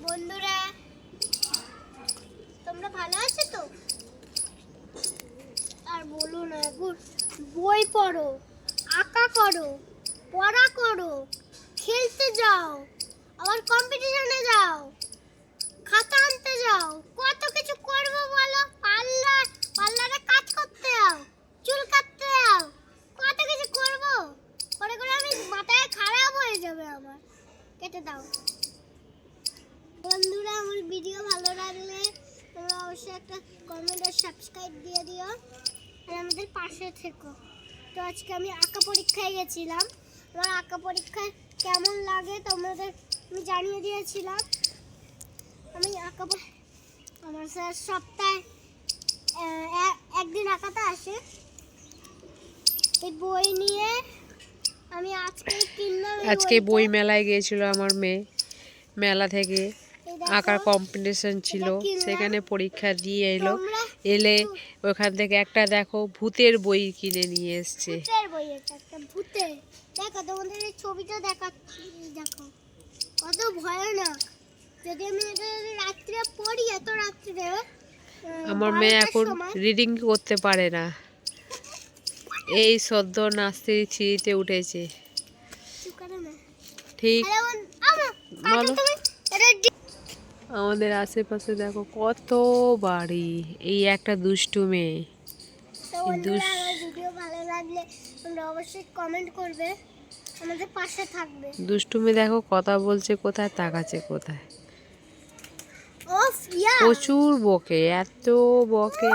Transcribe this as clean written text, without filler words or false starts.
বন্ধুরা তোমরা ভালো আছো তো? আর বলো না, বই পড়ো, আঁকা করো, পড়া করো, খেলতে যাও, আবার কম্পিটিশনে যাও, খাতা আনতে যাও, কত কিছু করবো বলো। পার্লারে কাজ করতে যাও, চুল কাটতে যাও, কত কিছু করবো। করে করে আমি মাথায় খারাপ হয়ে যাবে আমার। কেটে দাও। বন্ধুরা আমার ভিডিও ভালো লাগলে তোমরা অবশ্যই একটা কমেন্ট আর সাবস্ক্রাইব দিয়ে দিও আর আমাদের পাশে থেকো। তো আজকে আমি আঁকা পরীক্ষায় গেছিলাম। আমার আঁকা পরীক্ষায় কেমন লাগে তোমাদের আমি জানিয়ে দিয়েছিলাম। আমি আমার স্যার সপ্তাহে একদিন আঁকাতে আসে। এই বই নিয়ে আমি আজকে বই মেলায় গিয়েছিল আমার মেয়ে। মেলা থেকে আঁকার কম্পিটিশন ছিল, সেখানে পরীক্ষা দিয়ে এলো। এলে ওখান থেকে একটা দেখো ভূতের বই কিনে নিয়ে এসছে। ভূতের বই, একটা ভূতের। দেখো তোমাদের এই ছবিটা দেখাচ্ছি, দেখো কত ভয়ানক। যদি আমি এটা রাত্রে পড়ি, এত রাত্রে আমার মেয়ে এখন রিডিং করতে পারে না, এই সদ্য নাচতে সিঁড়িতে উঠেছে। ঠিক বলো। আমাদের আশেপাশে দেখো কত বাড়ি, এই একটা দুষ্টু মেয়ে। ভিডিও ভালো লাগলে তোমরা অবশ্যই কমেন্ট করবে, আমাদের পাশে থাকবে। দুষ্টু মেয়ে দেখো কথা বলছে কোথায়, তাকাচ্ছে কোথায়। প্রচুর বকে, এত বকে।